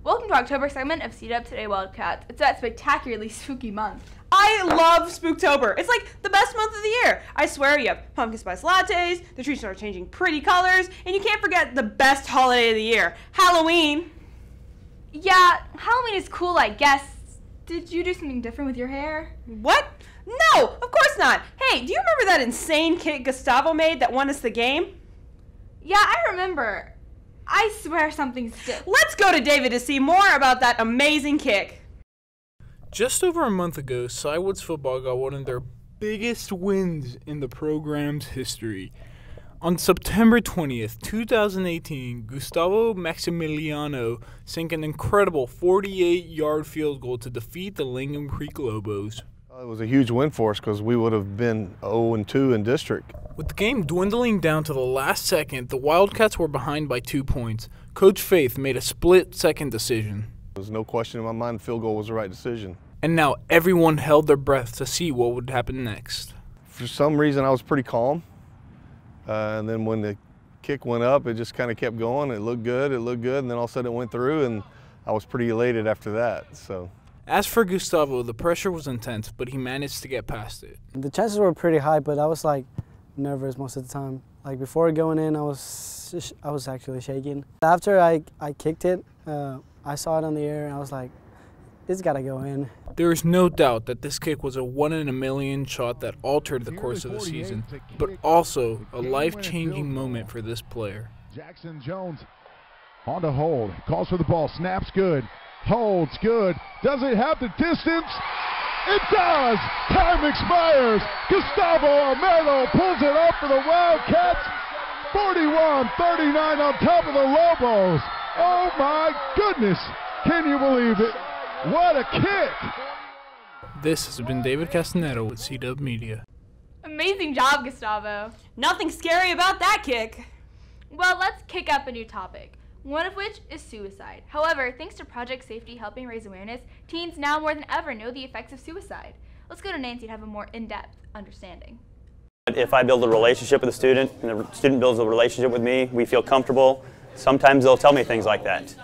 Welcome to October segment of CDub Today Wildcats. It's that spectacularly spooky month. I love Spooktober. It's like the best month of the year. I swear, you have pumpkin spice lattes, the trees are changing pretty colors, and you can't forget the best holiday of the year, Halloween. Yeah, Halloween is cool, I guess. Did you do something different with your hair? What? No, of course not. Hey, do you remember that insane kick Gustavo made that won us the game? Yeah, I remember. I swear something still. Let's go to David to see more about that amazing kick. Just over a month ago, Cywood's football got one of their biggest wins in the program's history. On September 20th, 2018, Gustavo Maximiliano sank an incredible 48-yard field goal to defeat the Lingham Creek Lobos. It was a huge win for us because we would have been 0-2 in district. With the game dwindling down to the last second, the Wildcats were behind by 2 points. Coach Faith made a split-second decision. There was no question in my mind the field goal was the right decision. And now everyone held their breath to see what would happen next. For some reason, I was pretty calm. And then when the kick went up, it just kind of kept going. It looked good, and then all of a sudden it went through, and I was pretty elated after that. So. As for Gustavo, the pressure was intense, but he managed to get past it. The chances were pretty high, but I was like nervous most of the time. Like before going in, I was actually shaking. After I kicked it, I saw it on the air, and I was like, it's got to go in. There is no doubt that this kick was a one-in-a-million shot that altered the course of the season, but also a life-changing moment for this player. Jackson Jones on to hold, calls for the ball, snaps good, holds good. Does it have the distance? It does! Time expires. Gustavo Amelo pulls it up for the Wildcats. 41-39 on top of the Lobos. Oh my goodness! Can you believe it? What a kick! This has been David Castaneda with CDub Media. Amazing job, Gustavo. Nothing scary about that kick. Well, let's kick up a new topic, one of which is suicide. However, thanks to Project Safety helping raise awareness, teens now more than ever know the effects of suicide. Let's go to Nancy to have a more in-depth understanding. If I build a relationship with a student and the student builds a relationship with me, we feel comfortable. Sometimes they'll tell me things like that.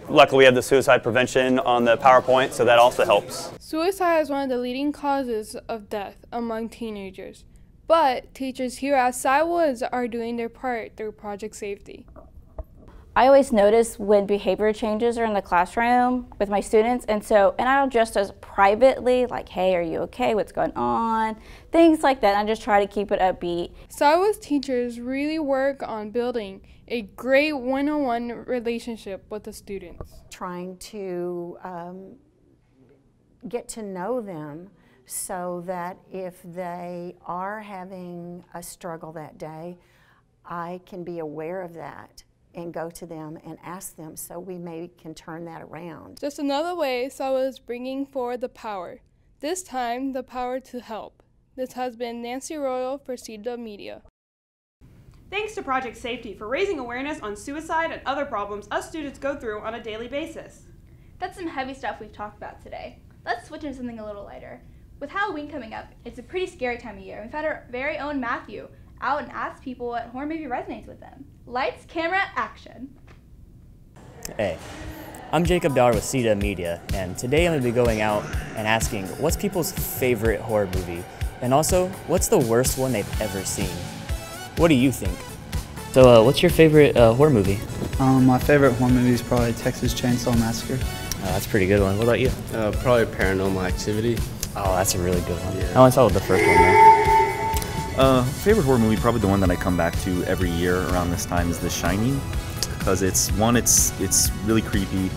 Luckily, we have the suicide prevention on the PowerPoint, so that also helps. Suicide is one of the leading causes of death among teenagers, but teachers here at Cywoods are doing their part through Project Safety. I always notice when behavior changes are in the classroom with my students, and I'll just as privately, like, hey, are you okay? What's going on? Things like that. I just try to keep it upbeat. Cywoods teachers really work on building a great one-on-one relationship with the students. Trying to get to know them so that if they are having a struggle that day, I can be aware of that and go to them and ask them so we maybe can turn that around. Just another way Cywoods is bringing forward the power. This time, the power to help. This has been Nancy Royal for CDub Media. Thanks to Project Safety for raising awareness on suicide and other problems us students go through on a daily basis. That's some heavy stuff we've talked about today. Let's switch into something a little lighter. With Halloween coming up, it's a pretty scary time of year. We've had our very own Matthew out and asked people what horror movie resonates with them. Lights, camera, action. Hey, I'm Jacob Dauer with CDub Media, and today I'm going to be going out and asking what's people's favorite horror movie, and also what's the worst one they've ever seen. What do you think? So what's your favorite horror movie? My favorite horror movie is probably Texas Chainsaw Massacre. Oh, that's a pretty good one. What about you? Probably Paranormal Activity. Oh, that's a really good one. Yeah. I only saw the first one though. Favorite horror movie, probably the one that I come back to every year around this time is The Shining, because it's really creepy,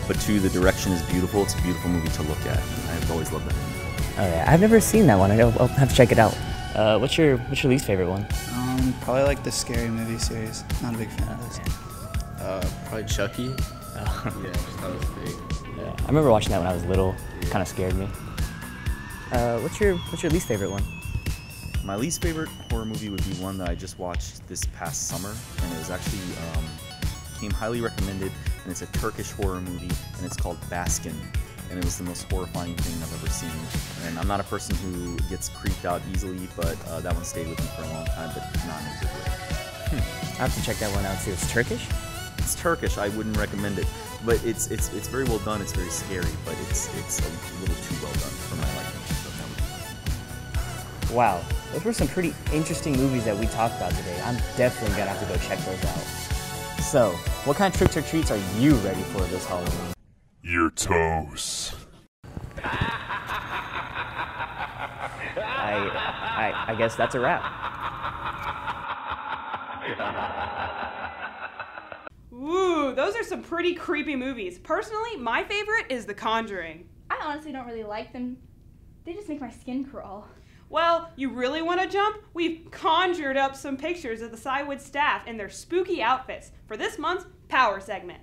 but two, the direction is beautiful. It's a beautiful movie to look at. I've always loved that movie. Oh yeah, I've never seen that one. I'll have to check it out. What's your least favorite one? Probably like the Scary Movie series. Not a big fan of this. Probably Chucky. Oh. Yeah, just thought it was big. Yeah, I remember watching that when I was little. Yeah. Kind of scared me. What's your least favorite one? My least favorite horror movie would be one that I just watched this past summer, and it was actually came highly recommended, and it's a Turkish horror movie, and it's called Baskin, and it was the most horrifying thing I've ever seen. And I'm not a person who gets creeped out easily, but that one stayed with me for a long time, but not in a good way. I have to check that one out too. It's Turkish? it's Turkish. I wouldn't recommend it, but it's very well done. It's very scary, but it's a little too well done for my liking. Wow, those were some pretty interesting movies that we talked about today. I'm definitely gonna have to go check those out. So, what kind of tricks or treats are you ready for this Halloween? Your toes. I guess that's a wrap. Ooh, those are some pretty creepy movies. Personally, my favorite is The Conjuring. I honestly don't really like them. They just make my skin crawl. Well, you really want to jump? We've conjured up some pictures of the Cywood staff in their spooky outfits for this month's Power segment.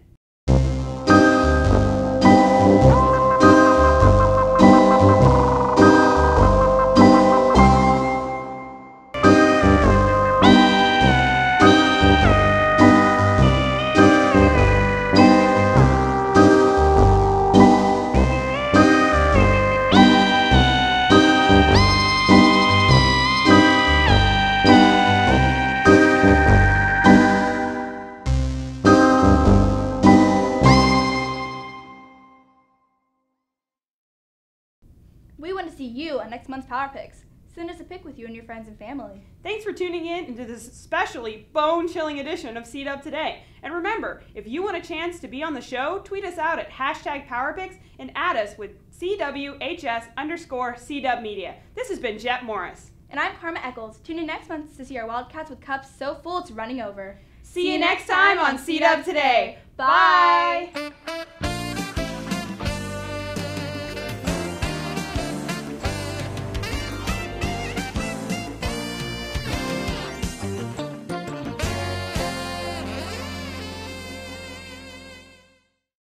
We want to see you on next month's Power Picks. Send us a pic with you and your friends and family. Thanks for tuning in into this especially bone-chilling edition of CDub Today. And remember, if you want a chance to be on the show, tweet us out at #PowerPicks and add us with CWHS_CDubMedia. This has been Jet Morris. And I'm Karma Eccles. Tune in next month to see our Wildcats with cups so full it's running over. See you next time on CDub Today. Bye!